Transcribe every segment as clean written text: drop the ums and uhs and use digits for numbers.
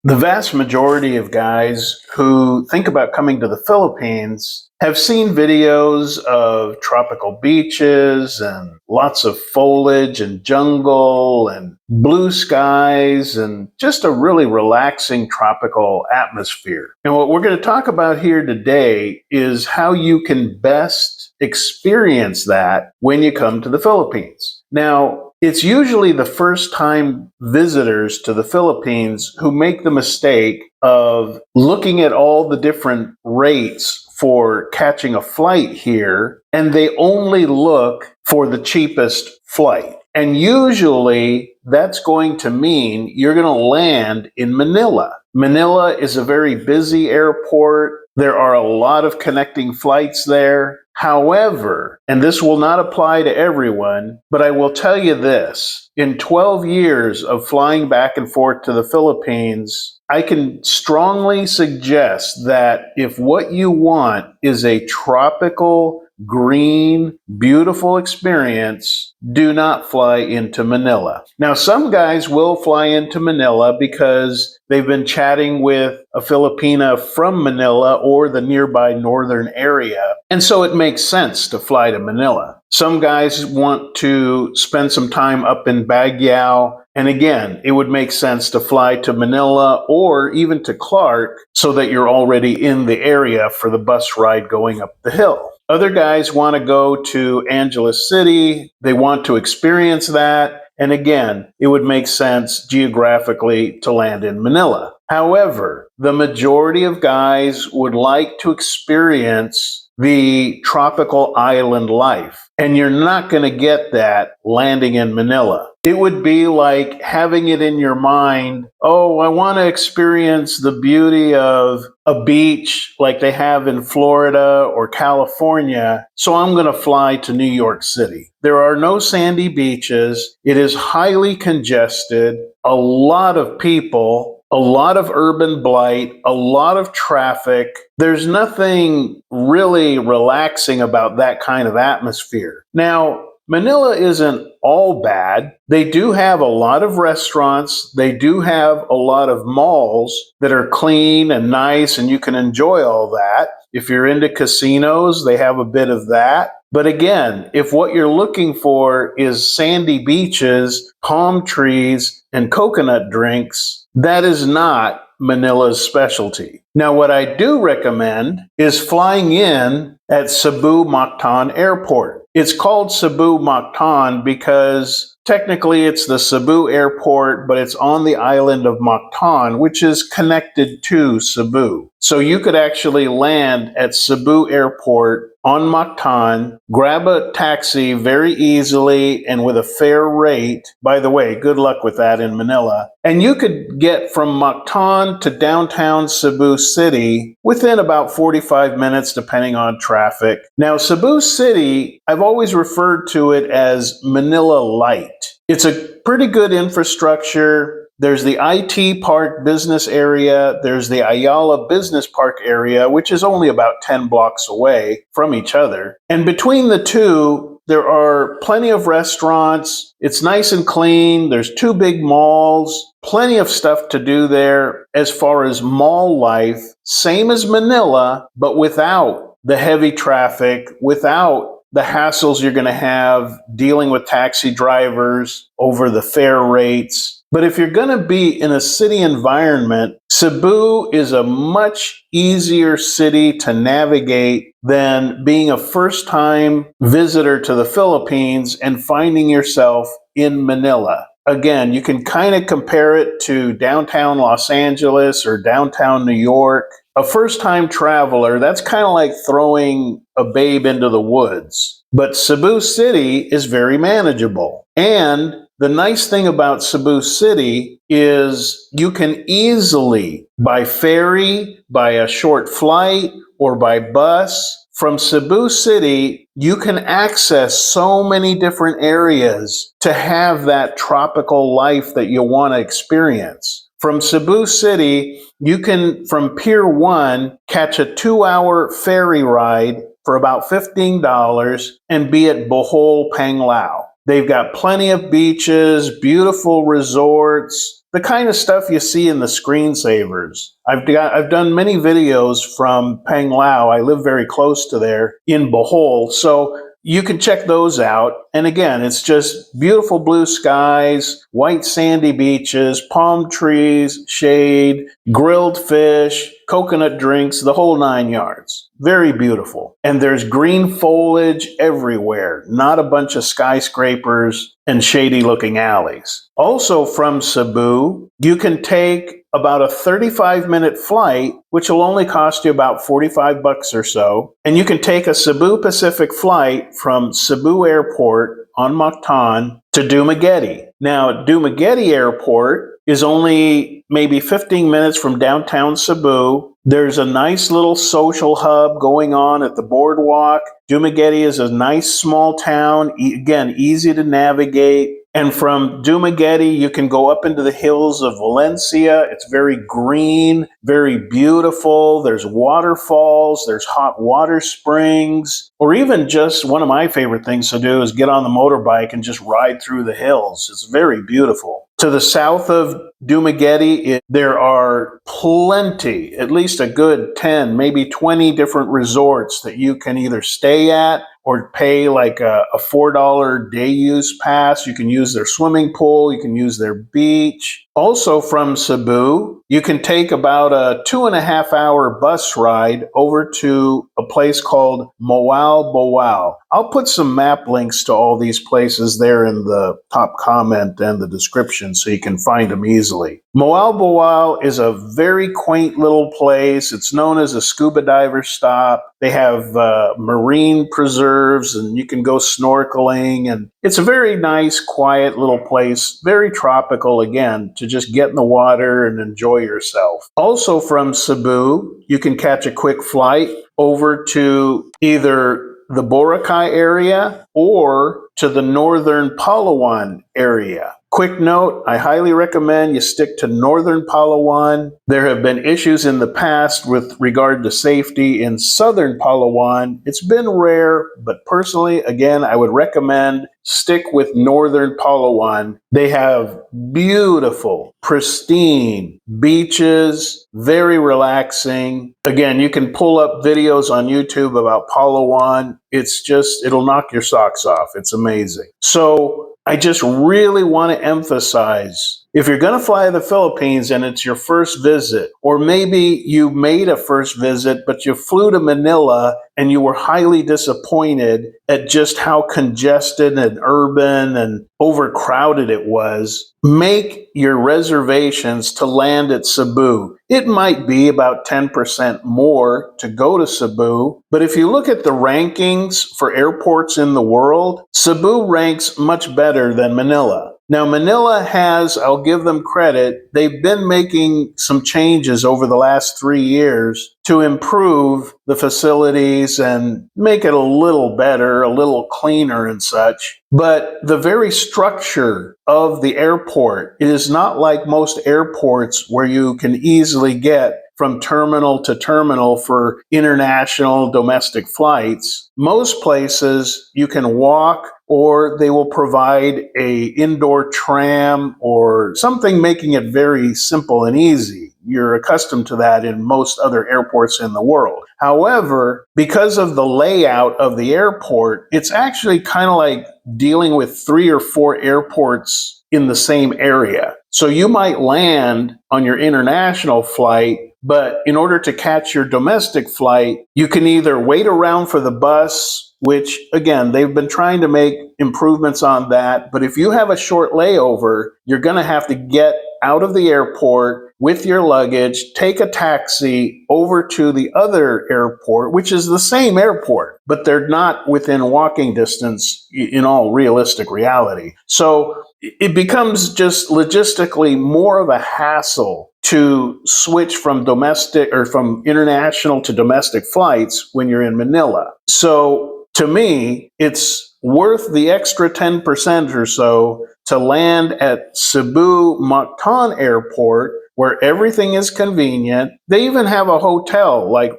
The vast majority of guys who think about coming to the Philippines have seen videos of tropical beaches and lots of foliage and jungle and blue skies and just a really relaxing tropical atmosphere. And what we're going to talk about here today is how you can best experience that when you come to the Philippines. Now, it's usually the first-time visitors to the Philippines who make the mistake of looking at all the different rates for catching a flight here, and they only look for the cheapest flight. And usually that's going to mean you're going to land in Manila. Manila is a very busy airport. There are a lot of connecting flights there. However, and this will not apply to everyone, but I will tell you this, in 12 years of flying back and forth to the Philippines, I can strongly suggest that if what you want is a tropical, green, beautiful experience, do not fly into Manila. Now, some guys will fly into Manila because they've been chatting with a Filipina from Manila or the nearby northern area, and so it makes sense to fly to Manila. Some guys want to spend some time up in Baguio, and again, it would make sense to fly to Manila or even to Clark so that you're already in the area for the bus ride going up the hill. Other guys want to go to Angeles City. They want to experience that. And again, it would make sense geographically to land in Manila. However, the majority of guys would like to experience the tropical island life. And you're not going to get that landing in Manila. It would be like having it in your mind, oh, I want to experience the beauty of a beach like they have in Florida or California, so I'm going to fly to New York City. There are no sandy beaches. It is highly congested, a lot of people, a lot of urban blight, a lot of traffic. There's nothing really relaxing about that kind of atmosphere. Now, Manila isn't all bad. They do have a lot of restaurants. They do have a lot of malls that are clean and nice, and you can enjoy all that. If you're into casinos, they have a bit of that. But again, if what you're looking for is sandy beaches, palm trees, and coconut drinks, that is not Manila's specialty. Now, what I do recommend is flying in at Cebu Mactan Airport. It's called Cebu Mactan because technically it's the Cebu airport, but it's on the island of Mactan, which is connected to Cebu. So you could actually land at Cebu Airport on Mactan, grab a taxi very easily and with a fair rate. By the way, good luck with that in Manila. And you could get from Mactan to downtown Cebu City within about 45 minutes, depending on traffic. Now, Cebu City, I've always referred to it as Manila Light. It's a pretty good infrastructure. There's the IT Park business area. There's the Ayala Business Park area, which is only about 10 blocks away from each other. And between the two, there are plenty of restaurants. It's nice and clean. There's two big malls, plenty of stuff to do there as far as mall life. Same as Manila, but without the heavy traffic, without the hassles you're going to have dealing with taxi drivers over the fare rates. But if you're going to be in a city environment, Cebu is a much easier city to navigate than being a first-time visitor to the Philippines and finding yourself in Manila. Again, you can kind of compare it to downtown Los Angeles or downtown New York. A first-time traveler, that's kind of like throwing a babe into the woods. But Cebu City is very manageable. And the nice thing about Cebu City is you can easily, by ferry, by a short flight, or by bus, from Cebu City, you can access so many different areas to have that tropical life that you want to experience. From Cebu City, you can, from Pier 1, catch a 2-hour ferry ride for about $15 and be at Bohol, Panglao. They've got plenty of beaches, beautiful resorts, the kind of stuff you see in the screensavers. I've done many videos from Panglao. I live very close to there in Bohol, so you can check those out. And again, it's just beautiful blue skies, white sandy beaches, palm trees, shade, grilled fish, coconut drinks, the whole 9 yards. Very beautiful. And there's green foliage everywhere, not a bunch of skyscrapers and shady looking alleys. Also from Cebu, you can take about a 35-minute flight, which will only cost you about $45 or so. And you can take a Cebu Pacific flight from Cebu Airport on Mactan to Dumaguete. Now, Dumaguete Airport is only maybe 15 minutes from downtown Cebu. There's a nice little social hub going on at the boardwalk. Dumaguete is a nice small town, again, easy to navigate. And from Dumaguete, you can go up into the hills of Valencia. It's very green, very beautiful. There's waterfalls, there's hot water springs, or even just one of my favorite things to do is get on the motorbike and just ride through the hills. It's very beautiful. To the south of Dumaguete, there are plenty, at least a good 10, maybe 20 different resorts that you can either stay at or pay like a $4 day use pass. You can use their swimming pool, you can use their beach. Also from Cebu, you can take about a 2.5-hour bus ride over to a place called Moalboal. I'll put some map links to all these places there in the top comment and the description so you can find them easily. Moalboal is a very quaint little place. It's known as a scuba diver stop. They have marine preserves and you can go snorkeling, and it's a very nice, quiet little place, very tropical again, to just get in the water and enjoy yourself. Also from Cebu, you can catch a quick flight over to either the Boracay area or to the northern Palawan area. Quick note, I highly recommend you stick to northern Palawan. There have been issues in the past with regard to safety in southern Palawan. It's been rare, but personally, again, I would recommend stick with northern Palawan. They have beautiful, pristine beaches, very relaxing. Again, you can pull up videos on YouTube about Palawan. It'll knock your socks off. It's amazing. So I just really want to emphasize, if you're going to fly to the Philippines and it's your first visit, or maybe you made a first visit, but you flew to Manila and you were highly disappointed at just how congested and urban and overcrowded it was, make your reservations to land at Cebu. It might be about 10% more to go to Cebu, but if you look at the rankings for airports in the world, Cebu ranks much better than Manila. Now, Manila has, I'll give them credit, they've been making some changes over the last 3 years to improve the facilities and make it a little better, a little cleaner and such. But the very structure of the airport is not like most airports where you can easily get from terminal to terminal for international domestic flights. Most places you can walk, or they will provide a indoor tram or something making it very simple and easy. You're accustomed to that in most other airports in the world. However, because of the layout of the airport, it's actually kind of like dealing with 3 or 4 airports in the same area. So you might land on your international flight, but in order to catch your domestic flight, you can either wait around for the bus, which again, they've been trying to make improvements on that. But if you have a short layover, you're going to have to get out of the airport with your luggage, take a taxi over to the other airport, which is the same airport, but they're not within walking distance in all realistic reality. So it becomes just logistically more of a hassle to switch from domestic or from international to domestic flights when you're in Manila. So to me, it's worth the extra 10% or so to land at Cebu Mactan Airport, where everything is convenient. They even have a hotel like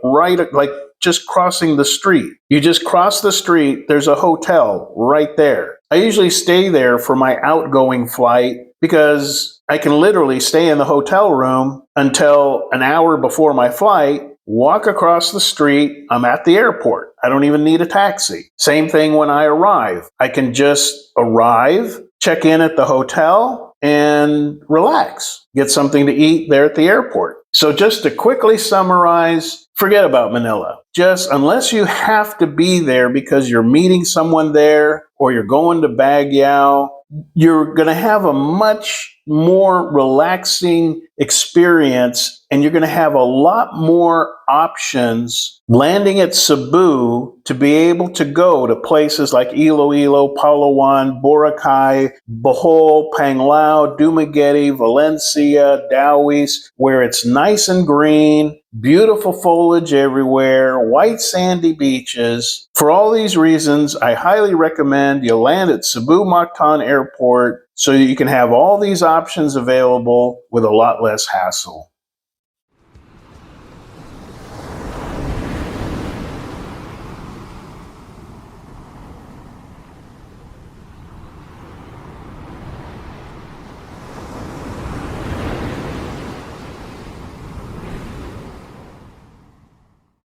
just crossing the street. You just cross the street, there's a hotel right there. I usually stay there for my outgoing flight because I can literally stay in the hotel room until an hour before my flight, walk across the street, I'm at the airport. I don't even need a taxi. Same thing when I arrive. I can just arrive, check in at the hotel, and relax. Get something to eat there at the airport. So just to quickly summarize, forget about Manila. Just unless you have to be there because you're meeting someone there or you're going to Baguio, you're going to have a much more relaxing experience, and you're going to have a lot more options landing at Cebu to be able to go to places like Iloilo, Palawan, Boracay, Bohol, Panglao, Dumaguete, Valencia, Taoiseach, where it's nice and green, beautiful foliage everywhere, white sandy beaches. For all these reasons, I highly recommend you land at Cebu Mactan Airport so that you can have all these options available with a lot less hassle.